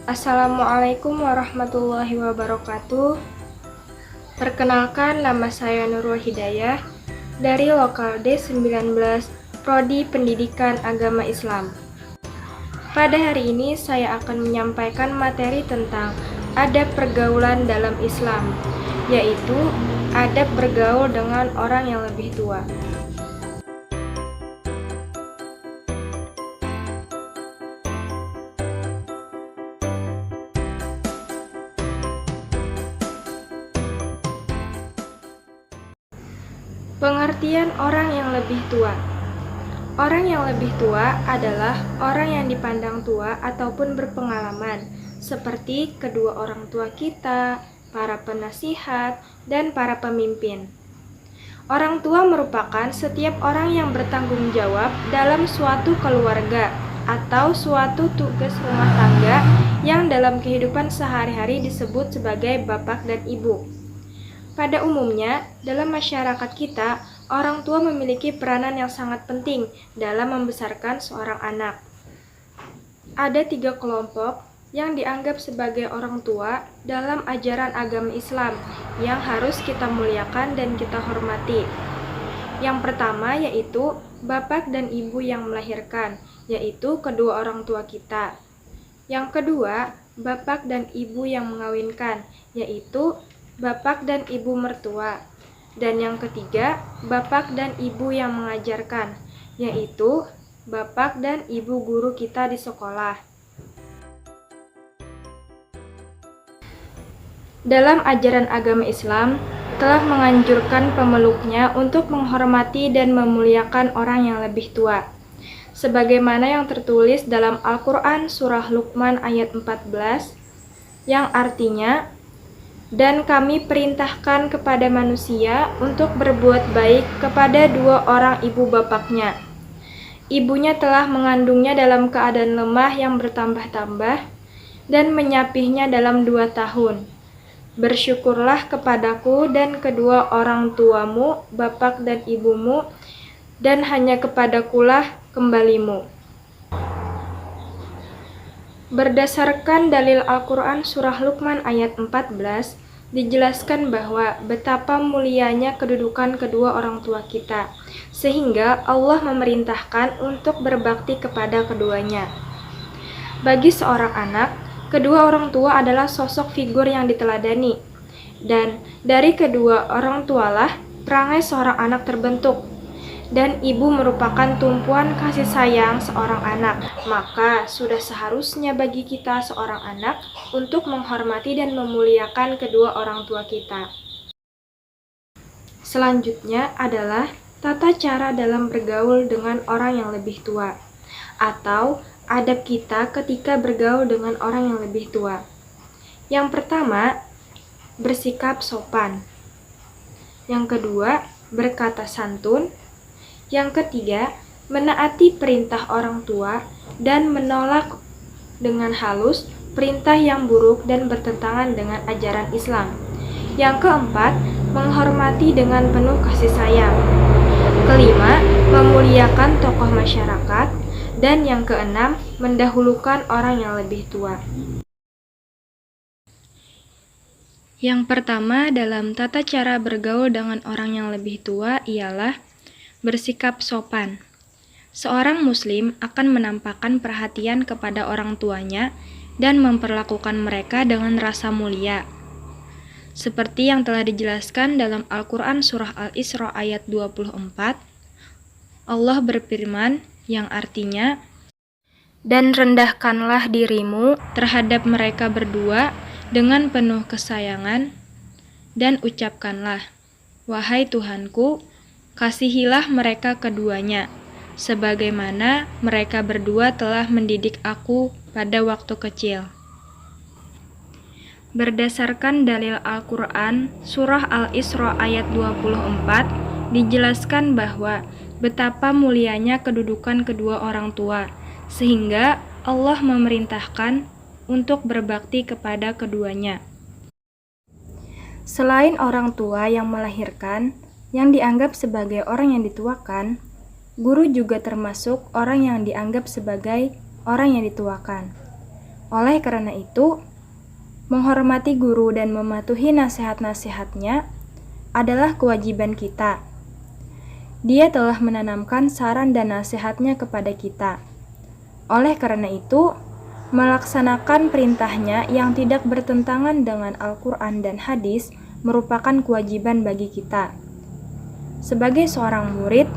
Assalamualaikum warahmatullahi wabarakatuh. Perkenalkan, nama saya Nurul Hidayah dari Lokal D19 Prodi Pendidikan Agama Islam. Pada hari ini saya akan menyampaikan materi tentang adab pergaulan dalam Islam, yaitu adab bergaul dengan orang yang lebih tua. Pengertian orang yang lebih tua. Orang yang lebih tua adalah orang yang dipandang tua ataupun berpengalaman, seperti kedua orang tua kita, para penasihat, dan para pemimpin. Orang tua merupakan setiap orang yang bertanggung jawab dalam suatu keluarga atau suatu tugas rumah tangga yang dalam kehidupan sehari-hari disebut sebagai bapak dan ibu. Pada umumnya, dalam masyarakat kita, orang tua memiliki peranan yang sangat penting dalam membesarkan seorang anak. Ada 3 kelompok yang dianggap sebagai orang tua dalam ajaran agama Islam yang harus kita muliakan dan kita hormati. Yang pertama yaitu bapak dan ibu yang melahirkan, yaitu kedua orang tua kita. Yang kedua, bapak dan ibu yang mengawinkan, yaitu bapak dan ibu mertua. Dan yang ketiga, bapak dan ibu yang mengajarkan, yaitu bapak dan ibu guru kita di sekolah. Dalam ajaran agama Islam, telah menganjurkan pemeluknya untuk menghormati dan memuliakan orang yang lebih tua. Sebagaimana yang tertulis dalam Al-Quran Surah Luqman ayat 14, yang artinya, "Dan kami perintahkan kepada manusia untuk berbuat baik kepada 2 orang ibu bapaknya. Ibunya telah mengandungnya dalam keadaan lemah yang bertambah-tambah dan menyapihnya dalam 2 tahun. Bersyukurlah kepadaku dan kedua orang tuamu, bapak dan ibumu, dan hanya kepadakulah kembalimu." Berdasarkan dalil Al-Quran Surah Luqman ayat 14, dijelaskan bahwa betapa mulianya kedudukan kedua orang tua kita, sehingga Allah memerintahkan untuk berbakti kepada keduanya. Bagi seorang anak, kedua orang tua adalah sosok figur yang diteladani, dan dari kedua orang tualah perangai seorang anak terbentuk. Dan ibu merupakan tumpuan kasih sayang seorang anak, maka sudah seharusnya bagi kita seorang anak untuk menghormati dan memuliakan kedua orang tua kita. Selanjutnya adalah tata cara dalam bergaul dengan orang yang lebih tua, atau adab kita ketika bergaul dengan orang yang lebih tua. Yang pertama, bersikap sopan. Yang kedua, berkata santun. Yang ketiga, menaati perintah orang tua dan menolak dengan halus perintah yang buruk dan bertentangan dengan ajaran Islam. Yang keempat, menghormati dengan penuh kasih sayang. Kelima, memuliakan tokoh masyarakat. Dan yang keenam, mendahulukan orang yang lebih tua. Yang pertama dalam tata cara bergaul dengan orang yang lebih tua ialah bersikap sopan. Seorang muslim akan menampakkan perhatian kepada orang tuanya dan memperlakukan mereka dengan rasa mulia. Seperti yang telah dijelaskan dalam Al-Quran Surah Al-Isra ayat 24, Allah berfirman yang artinya, "Dan rendahkanlah dirimu terhadap mereka berdua dengan penuh kesayangan, dan ucapkanlah, wahai Tuhanku, kasihilah mereka keduanya, sebagaimana mereka berdua telah mendidik aku pada waktu kecil." Berdasarkan dalil Al-Quran, Surah Al-Isra ayat 24, dijelaskan bahwa betapa mulianya kedudukan kedua orang tua, sehingga Allah memerintahkan untuk berbakti kepada keduanya. Selain orang tua yang melahirkan, yang dianggap sebagai orang yang dituakan, guru juga termasuk orang yang dianggap sebagai orang yang dituakan. Oleh karena itu, menghormati guru dan mematuhi nasihat-nasihatnya adalah kewajiban kita. Dia telah menanamkan saran dan nasihatnya kepada kita. Oleh karena itu, melaksanakan perintahnya yang tidak bertentangan dengan Al-Quran dan hadis merupakan kewajiban bagi kita. Sebagai seorang murid,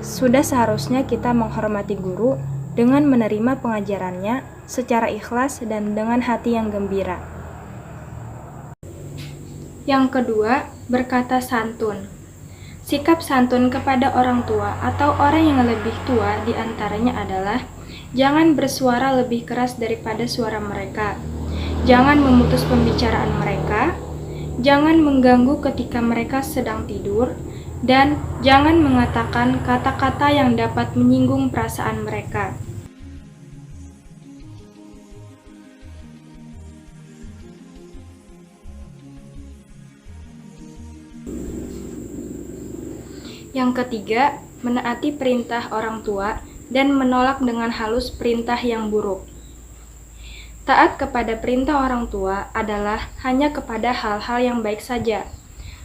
sudah seharusnya kita menghormati guru dengan menerima pengajarannya secara ikhlas dan dengan hati yang gembira. Yang kedua, berkata santun. Sikap santun kepada orang tua atau orang yang lebih tua diantaranya adalah jangan bersuara lebih keras daripada suara mereka. Jangan memutus pembicaraan mereka. Jangan mengganggu ketika mereka sedang tidur. Dan jangan mengatakan kata-kata yang dapat menyinggung perasaan mereka. Yang ketiga, menaati perintah orang tua dan menolak dengan halus perintah yang buruk. Taat kepada perintah orang tua adalah hanya kepada hal-hal yang baik saja.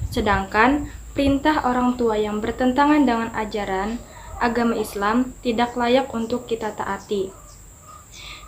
Sedangkan perintah orang tua yang bertentangan dengan ajaran agama Islam tidak layak untuk kita taati.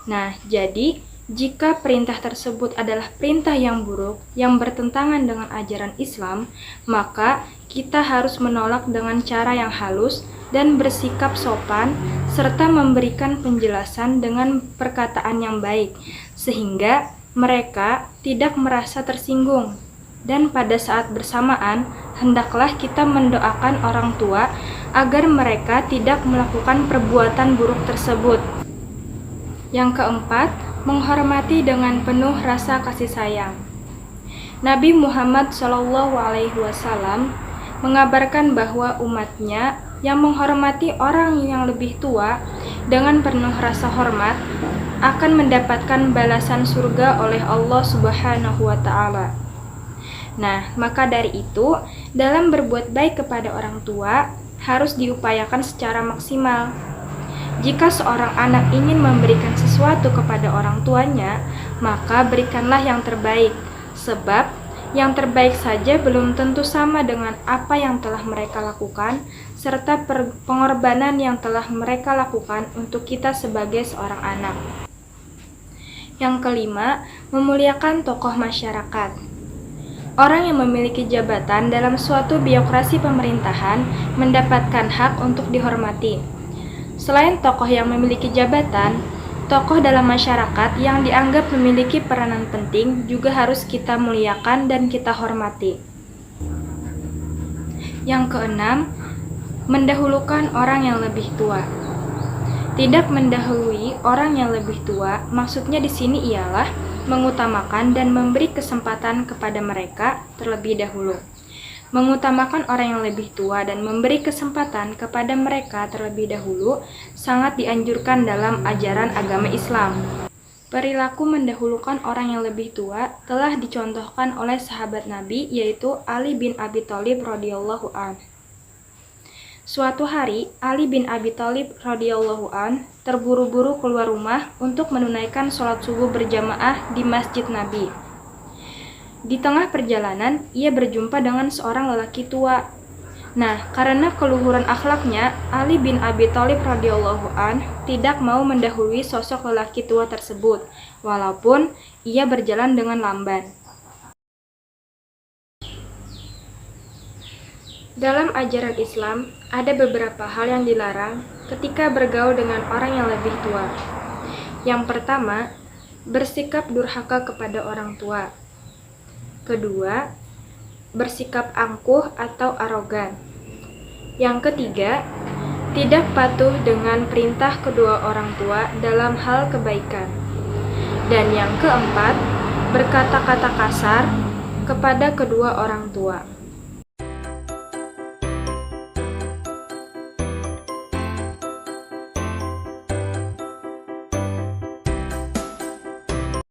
Nah, jadi jika perintah tersebut adalah perintah yang buruk yang bertentangan dengan ajaran Islam, maka kita harus menolak dengan cara yang halus dan bersikap sopan serta memberikan penjelasan dengan perkataan yang baik sehingga mereka tidak merasa tersinggung. Dan pada saat bersamaan, hendaklah kita mendoakan orang tua agar mereka tidak melakukan perbuatan buruk tersebut. Yang keempat, menghormati dengan penuh rasa kasih sayang. Nabi Muhammad SAW mengabarkan bahwa umatnya yang menghormati orang yang lebih tua dengan penuh rasa hormat akan mendapatkan balasan surga oleh Allah Subhanahu wa Ta'ala. Nah, maka dari itu, dalam berbuat baik kepada orang tua harus diupayakan secara maksimal. Jika seorang anak ingin memberikan sesuatu kepada orang tuanya, maka berikanlah yang terbaik, sebab yang terbaik saja belum tentu sama dengan apa yang telah mereka lakukan, serta pengorbanan yang telah mereka lakukan untuk kita sebagai seorang anak. Yang kelima, memuliakan tokoh masyarakat. Orang yang memiliki jabatan dalam suatu birokrasi pemerintahan mendapatkan hak untuk dihormati. Selain tokoh yang memiliki jabatan, tokoh dalam masyarakat yang dianggap memiliki peranan penting juga harus kita muliakan dan kita hormati. Yang keenam, mendahulukan orang yang lebih tua. Tidak mendahului orang yang lebih tua, maksudnya di sini ialah mengutamakan dan memberi kesempatan kepada mereka terlebih dahulu. Mengutamakan orang yang lebih tua dan memberi kesempatan kepada mereka terlebih dahulu sangat dianjurkan dalam ajaran agama Islam. Perilaku mendahulukan orang yang lebih tua telah dicontohkan oleh sahabat Nabi, yaitu Ali bin Abi Thalib radhiyallahu anhu. Suatu hari, Ali bin Abi Thalib radhiyallahu anhu terburu-buru keluar rumah untuk menunaikan sholat subuh berjamaah di Masjid Nabi. Di tengah perjalanan, ia berjumpa dengan seorang lelaki tua. Nah, karena keluhuran akhlaknya, Ali bin Abi Thalib radhiyallahu anhu tidak mau mendahului sosok lelaki tua tersebut, walaupun ia berjalan dengan lamban. Dalam ajaran Islam, ada beberapa hal yang dilarang ketika bergaul dengan orang yang lebih tua. Yang pertama, bersikap durhaka kepada orang tua. Kedua, bersikap angkuh atau arogan. Yang ketiga, tidak patuh dengan perintah kedua orang tua dalam hal kebaikan. Dan yang keempat, berkata-kata kasar kepada kedua orang tua.